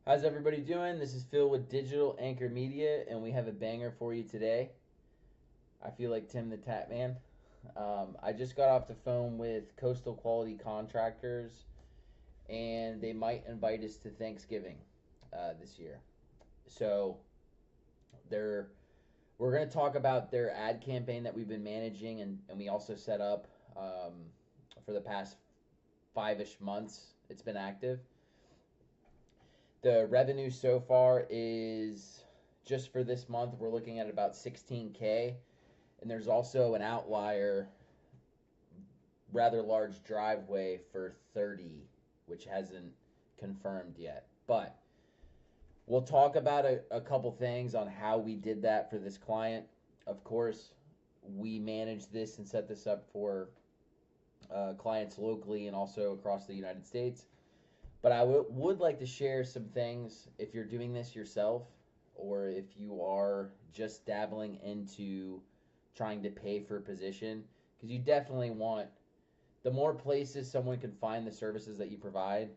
How's everybody doing? This is Phil with Digital Anchor Media, and we have a banger for you today. I feel like Tim the Tap Man. I just got off the phone with Coastal Quality Contractors, and they might invite us to Thanksgiving this year. So they're we're going to talk about their ad campaign that we've been managing, and we also set up for the past 5-ish months. It's been active. The revenue so far is just for this month, we're looking at about 16K. And there's also an outlier, rather large driveway for 30, which hasn't confirmed yet. But we'll talk about a couple things on how we did that for this client. Of course, we managed this and set this up for clients locally and also across the United States. But I would like to share some things if you're doing this yourself or if you are just dabbling into trying to pay for a position, because you definitely want, the more places someone can find the services that you provide,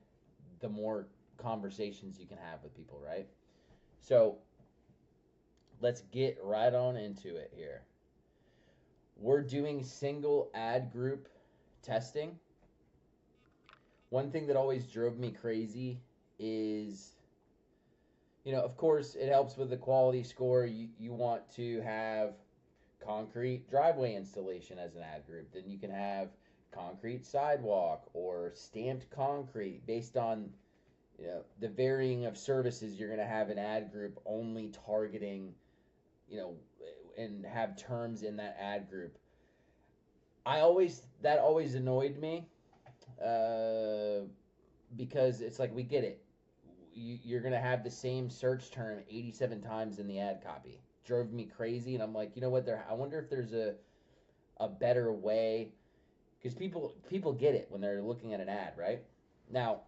the more conversations you can have with people, right? So let's get right on into it here. We're doing single ad group testing. One thing that always drove me crazy is, of course, it helps with the quality score. You want to have concrete driveway installation as an ad group. Then you can have concrete sidewalk or stamped concrete based on the varying of services. You're going to have an ad group only targeting, and have terms in that ad group. That always annoyed me. Because it's like, we get it. You're going to have the same search term 87 times in the ad copy. Drove me crazy, and I'm like, you know what? I wonder if there's a better way, because people get it when they're looking at an ad, right? Now,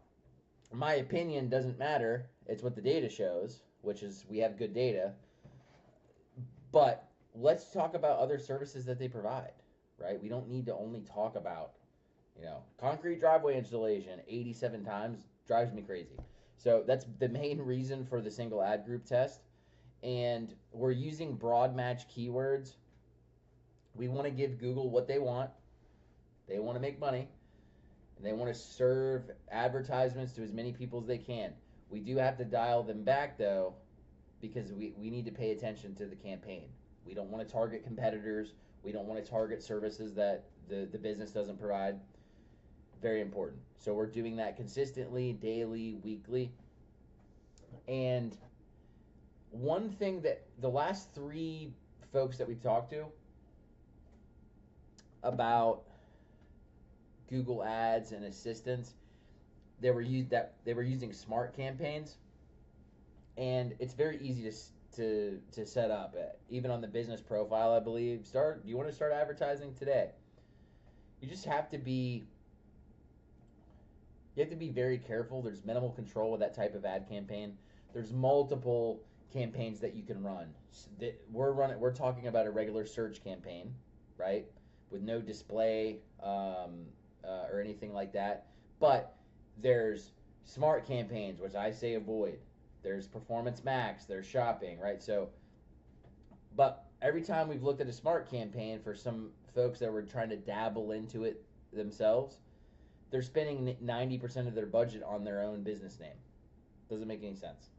my opinion doesn't matter. It's what the data shows, which is we have good data. But let's talk about other services that they provide, right? We don't need to only talk about concrete driveway installation 87 times. Drives me crazy. So that's the main reason for the single ad group test. And we're using broad match keywords. We want to give Google what they want. They want to make money. And they want to serve advertisements to as many people as they can. We do have to dial them back, though, because we need to pay attention to the campaign. We don't want to target competitors. We don't want to target services that the business doesn't provide. Very important. So we're doing that consistently, daily, weekly. And one thing that the last 3 folks that we've talked to about Google Ads and assistance, they were using smart campaigns, and it's very easy to set up. Even on the business profile, I believe, do you want to start advertising today? You just have to be very careful. There's minimal control with that type of ad campaign. There's multiple campaigns that you can run. We're talking about a regular search campaign, right, with no display or anything like that. But there's smart campaigns, which I say avoid. There's Performance Max. There's shopping, right? So, but every time we've looked at a smart campaign for some folks that were trying to dabble into it themselves, they're spending 90% of their budget on their own business name. Doesn't make any sense.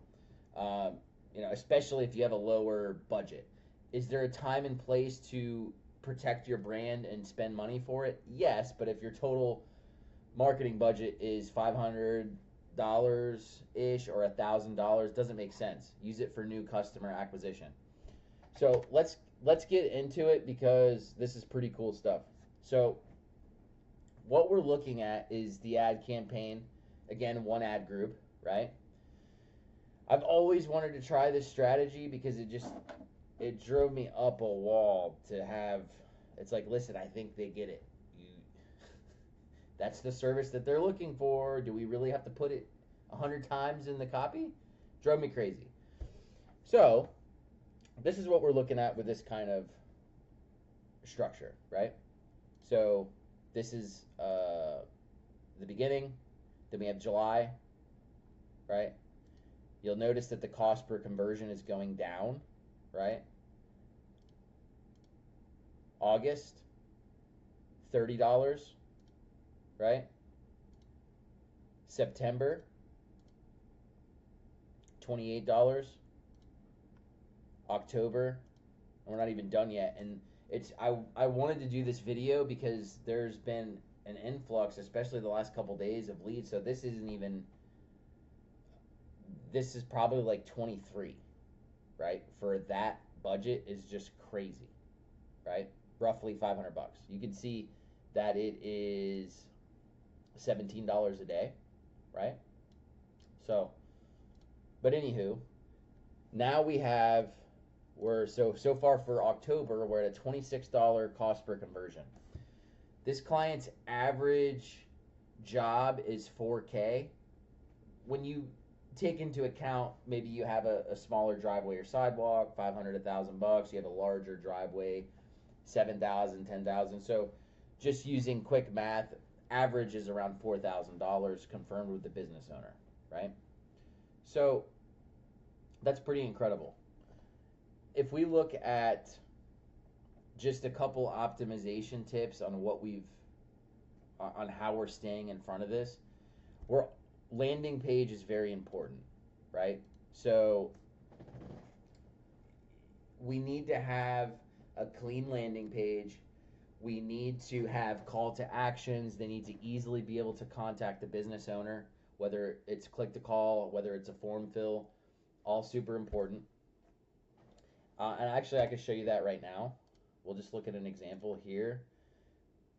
Especially if you have a lower budget. Is there a time and place to protect your brand and spend money for it? Yes, but if your total marketing budget is $500 ish or $1,000, doesn't make sense. Use it for new customer acquisition. So let's get into it, because this is pretty cool stuff. So what we're looking at is the ad campaign. Again, one ad group, right? I've always wanted to try this strategy because it drove me up a wall to have. It's like, listen, I think they get it. That's the service that they're looking for. Do we really have to put it 100 times in the copy? Drove me crazy. So this is what we're looking at with this kind of structure, right? So this is the beginning. Then we have July, right? You'll notice that the cost per conversion is going down, right? August, $30, right? September, $28. October, and we're not even done yet. And I wanted to do this video because there's been an influx, especially the last couple days, of leads. So this isn't even, this is probably like 23, right? For that budget is just crazy, right? Roughly 500 bucks. You can see that it is $17 a day, right? So, but anywho, now we have, we're so far for October, we're at a $26 cost per conversion. This client's average job is 4K. When you take into account, maybe you have a smaller driveway or sidewalk, 500, $1,000. You have a larger driveway, 7,000, 10,000. So just using quick math, average is around $4,000 confirmed with the business owner, right? So that's pretty incredible. If we look at just a couple optimization tips on what on how we're staying in front of this, landing page is very important, right? So we need to have a clean landing page. We need to have call to actions. They need to easily be able to contact the business owner, whether it's click to call, whether it's a form fill, all super important. And actually, I can show you that right now. We'll just look at an example here.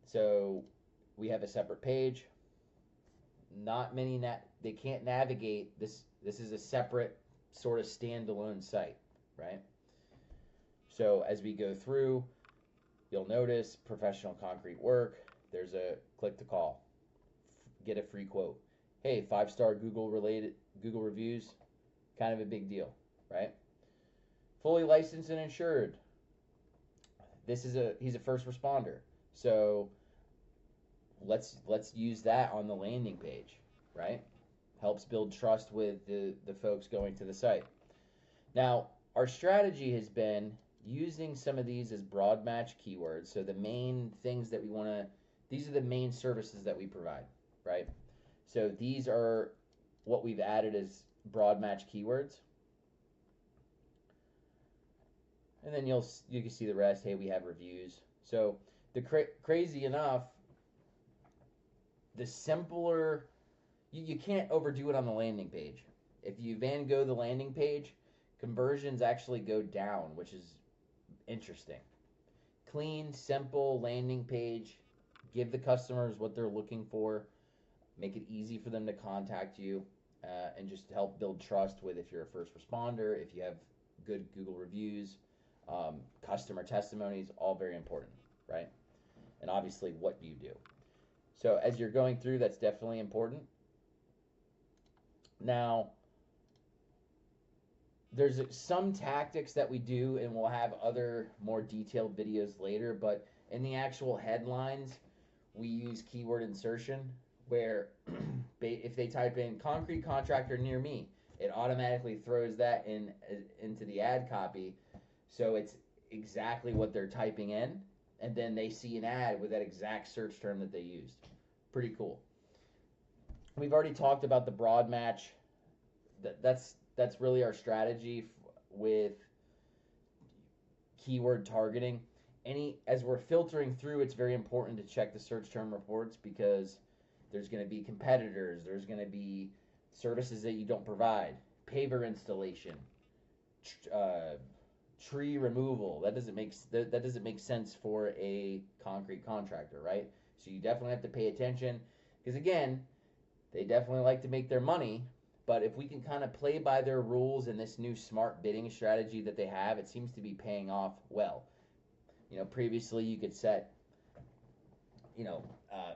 So we have a separate page. Not many, they can't navigate this. This is a separate sort of standalone site, right? So as we go through, you'll notice professional concrete work. There's a click to call, get a free quote. Hey, 5-star Google reviews, kind of a big deal, right? Fully licensed and insured. He's a first responder. So let's use that on the landing page, right? Helps build trust with the folks going to the site. Now, our strategy has been using some of these as broad match keywords. So the main things that these are the main services that we provide, right? So these are what we've added as broad match keywords. And then you can see the rest. Hey, we have reviews. So crazy enough, the simpler, you can't overdo it on the landing page. If you Van Gogh the landing page, conversions actually go down, which is interesting. Clean, simple landing page. Give the customers what they're looking for. Make it easy for them to contact you, and just help build trust with, if you're a first responder, if you have good Google reviews, customer testimonies, all very important, right? And obviously what you do. So as you're going through, that's definitely important. Now, there's some tactics that we do, and we'll have other more detailed videos later, but in the actual headlines, we use keyword insertion, where if they type in concrete contractor near me, it automatically throws that into the ad copy. So it's exactly what they're typing in, and then they see an ad with that exact search term that they used. Pretty cool. We've already talked about the broad match. That's really our strategy with keyword targeting. As we're filtering through, it's very important to check the search term reports, because there's going to be competitors, there's going to be services that you don't provide, paver installation, tree removal. That doesn't make sense for a concrete contractor, right? So you definitely have to pay attention, because again, they definitely like to make their money. But if we can kind of play by their rules in this new smart bidding strategy that they have, it seems to be paying off well. Previously you could set,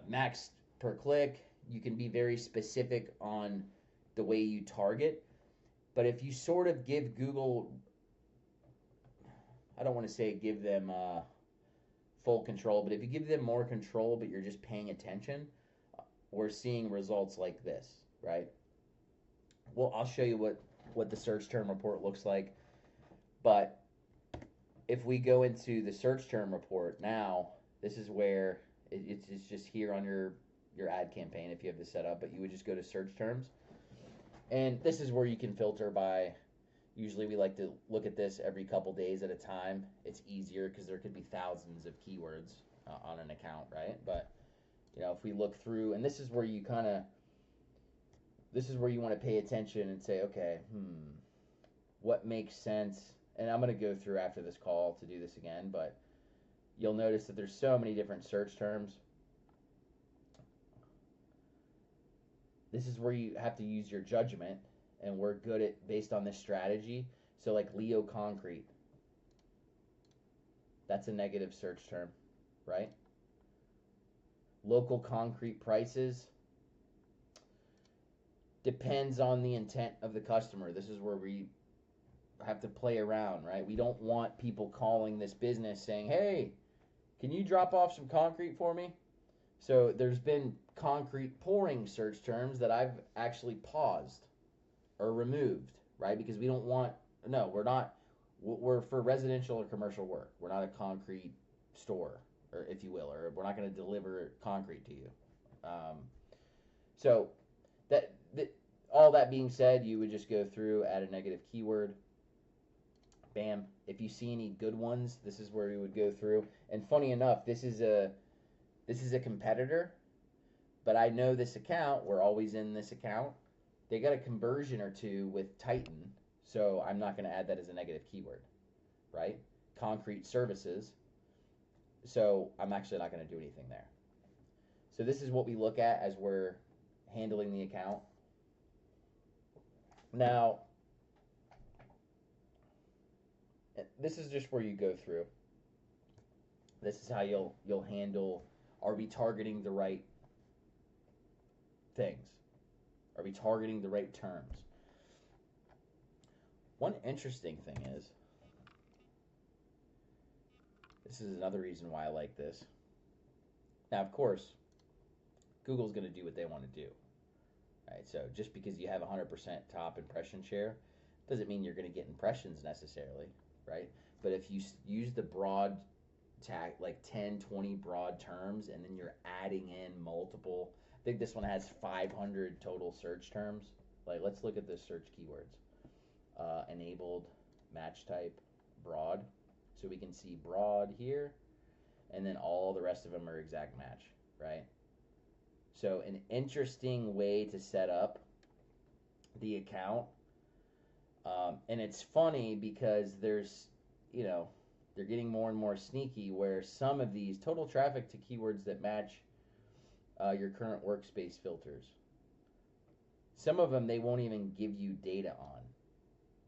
max per click. You can be very specific on the way you target. But if you sort of give Google, I don't want to say give them full control, but if you give them more control, but you're just paying attention, we're seeing results like this, right? Well, I'll show you what what the search term report looks like. But if we go into the search term report now, this is where it's just here on your ad campaign if you have this set up. But you would just go to search terms, and this is where you can filter by. Usually we like to look at this every couple days at a time. It's easier because there could be thousands of keywords on an account, right? But if we look through, and this is where you want to pay attention and say, okay, what makes sense? And I'm going to go through after this call to do this again, but you'll notice that there's so many different search terms. This is where you have to use your judgment, and we're good at based on this strategy. So like Leo Concrete, that's a negative search term, right? Local concrete prices, depends on the intent of the customer. This is where we have to play around, right? We don't want people calling this business saying, hey, can you drop off some concrete for me? So there's been concrete pouring search terms that I've actually paused or removed, right? Because we don't want, we're for residential or commercial work. We're not a concrete store, or if you will, or we're not going to deliver concrete to you. So all that being said, you would just go through, add a negative keyword. Bam. If you see any good ones, this is where we would go through. And funny enough, this is a competitor, but I know this account. We're always in this account. They got a conversion or two with Titan, so I'm not going to add that as a negative keyword, right? Concrete services, so I'm actually not going to do anything there. So this is what we look at as we're handling the account. Now, this is just where you go through. This is how you'll handle, are we targeting the right things? Are we targeting the right terms? One interesting thing is, this is another reason why I like this. Now, of course, Google's going to do what they want to do. Right? So just because you have 100% top impression share doesn't mean you're going to get impressions necessarily, right? But if you use the broad tag, like 10, 20 broad terms, and then you're adding in multiple, I think this one has 500 total search terms. Like, let's look at the search keywords. Enabled, match type, broad. So we can see broad here, and then all the rest of them are exact match, right? So an interesting way to set up the account. And it's funny because there's, they're getting more and more sneaky where some of these total traffic to keywords that match your current workspace filters. Some of them they won't even give you data on,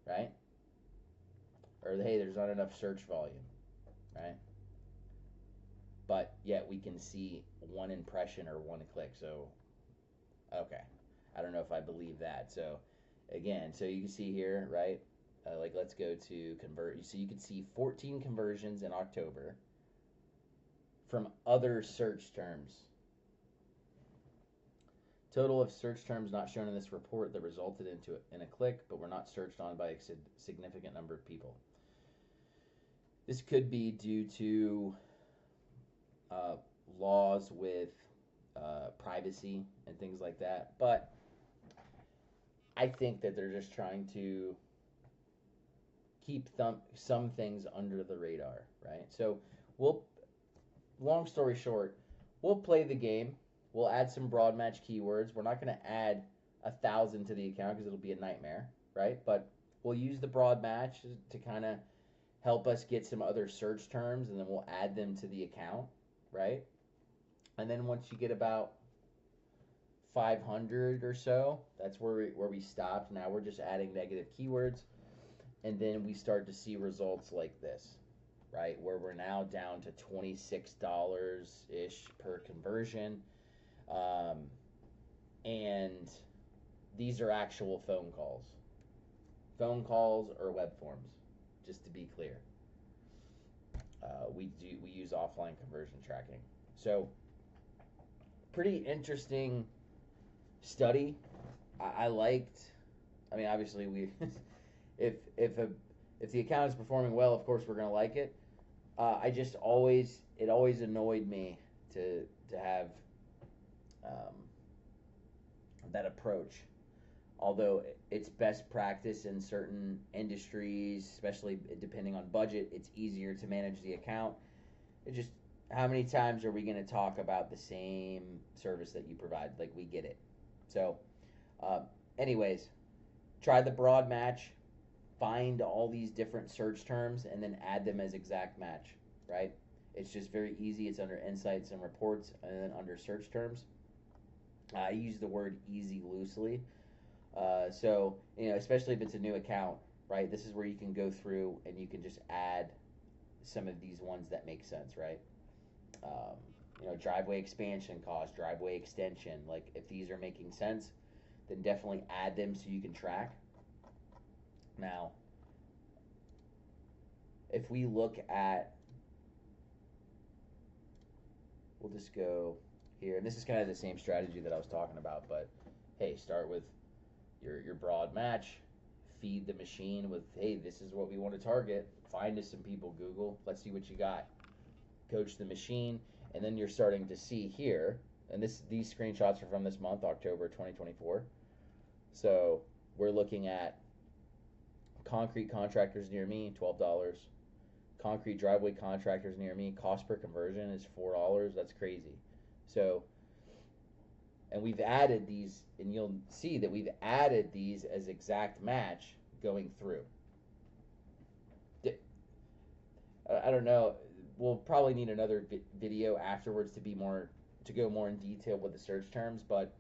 right? Or hey, there's not enough search volume, right? But yet we can see one impression or one click. So, okay, I don't know if I believe that. So, again, so you can see here, right? Like, let's go to convert. So you can see 14 conversions in October from other search terms. Total of search terms not shown in this report that resulted in a click, but were not searched on by a significant number of people. This could be due to laws with privacy and things like that, but I think that they're just trying to keep some things under the radar, right? So long story short, we'll play the game. We'll add some broad match keywords. We're not going to add 1,000 to the account because it'll be a nightmare, right? But we'll use the broad match to kind of help us get some other search terms, and then we'll add them to the account, right? And then once you get about 500 or so, that's where we stopped. Now we're just adding negative keywords, and then we start to see results like this, right? Where we're now down to $26-ish per conversion. And these are actual phone calls or web forms, just to be clear. We use offline conversion tracking. So pretty interesting study. I liked I mean, obviously we, if the account is performing well, of course we're gonna like it. It always annoyed me to have um, that approach. Although it's best practice in certain industries, especially depending on budget, it's easier to manage the account. It just, how many times are we going to talk about the same service that you provide? Like, we get it. So, uh, anyways, try the broad match, find all these different search terms, and then add them as exact match, right? It's just very easy. It's under insights and reports, and then under search terms. I use the word easy loosely. So, especially if it's a new account, right? This is where you can go through and you can just add some of these ones that make sense, right? Driveway expansion cost, driveway extension. Like, if these are making sense, then definitely add them so you can track. Now, if we look at, we'll just go here, and this is kind of the same strategy that I was talking about, but hey, start with your broad match, feed the machine with, hey, this is what we want to target, find us some people, Google, let's see what you got, coach the machine, and then you're starting to see here, and these screenshots are from this month, October 2024. So we're looking at concrete contractors near me, $12. Concrete driveway contractors near me, cost per conversion is $4. That's crazy. So, and we've added these, and you'll see that we've added these as exact match going through. I don't know. We'll probably need another video afterwards to go more in detail with the search terms, but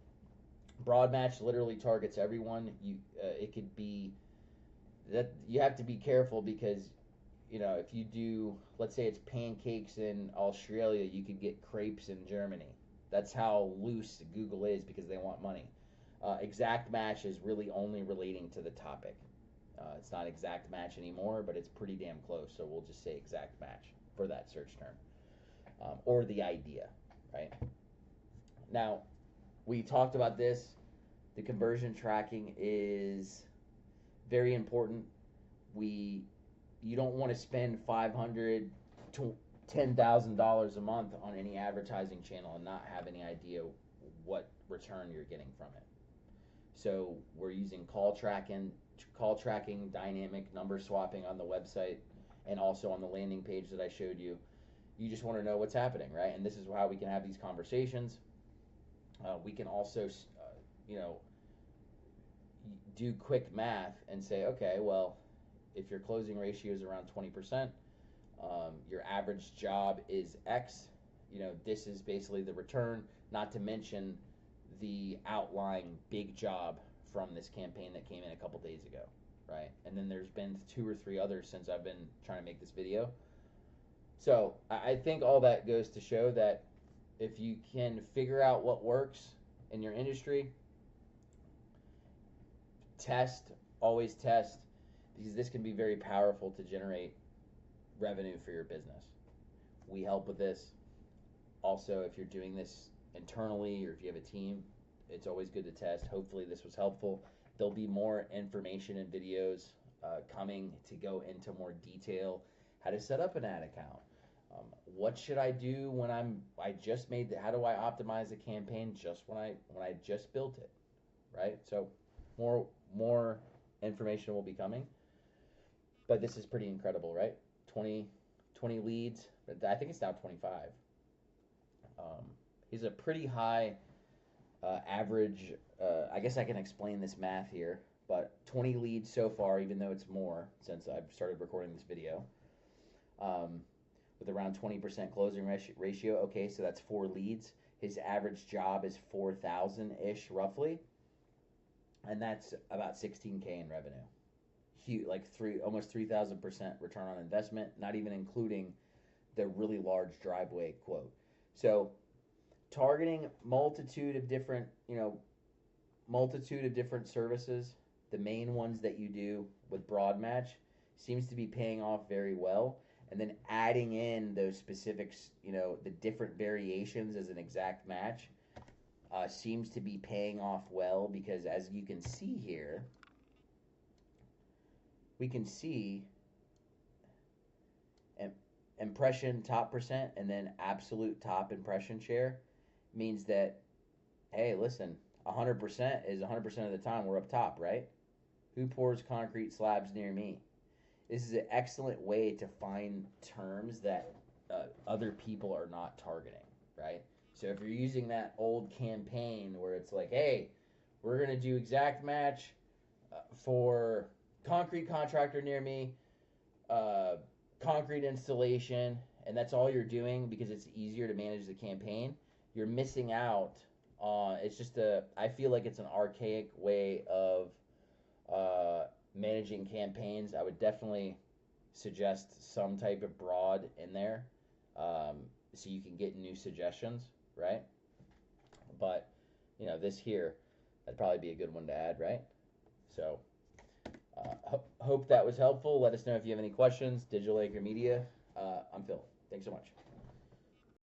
broad match literally targets everyone. It could be that you have to be careful because, if you do, let's say it's pancakes in Australia, you could get crepes in Germany. That's how loose Google is because they want money. Exact match is really only relating to the topic. It's not exact match anymore, but it's pretty damn close. So we'll just say exact match for that search term, or the idea, right? Now, we talked about this. The conversion tracking is very important. You don't want to spend $500 to $10,000 a month on any advertising channel and not have any idea what return you're getting from it. So we're using call tracking, dynamic number swapping on the website, and also on the landing page that I showed you. You just want to know what's happening, right? And this is how we can have these conversations. We can also, do quick math and say, okay, well, if your closing ratio is around 20%, your average job is X, this is basically the return, not to mention the outlying big job from this campaign that came in a couple days ago, right? And then there's been 2 or 3 others since I've been trying to make this video. So I think all that goes to show that if you can figure out what works in your industry, always test, because this can be very powerful to generate revenue for your business. We help with this. Also, if you're doing this internally or if you have a team, it's always good to test. Hopefully this was helpful. There'll be more information and videos coming to go into more detail, how to set up an ad account. What should I do when I just made how do I optimize a campaign just when I just built it, right? So more information will be coming. But this is pretty incredible, right? 20 leads. I think it's now 25. He's a pretty high average. I guess I can explain this math here, but 20 leads so far, even though it's more since I've started recording this video, with around 20% closing ratio. Okay, so that's 4 leads. His average job is 4,000-ish roughly, and that's about 16K in revenue. Huge, like almost 3,000% return on investment, not even including the really large driveway quote. So targeting multitude of different services, the main ones that you do with broad match seems to be paying off very well, and then adding in those specifics, the different variations as an exact match, seems to be paying off well, because as you can see here, we can see impression top percent and then absolute top impression share means that, hey, listen, 100% is 100% of the time we're up top, right? Who pours concrete slabs near me? This is an excellent way to find terms that other people are not targeting, right? So if you're using that old campaign where it's like, hey, we're going to do exact match for concrete contractor near me, concrete installation, and that's all you're doing because it's easier to manage the campaign, you're missing out on, it's just I feel like it's an archaic way of managing campaigns. I would definitely suggest some type of broad in there, so you can get new suggestions, right? But, this here, that'd probably be a good one to add, right? So, hope that was helpful. Let us know if you have any questions. Digital Acre Media. I'm Phil. Thanks so much.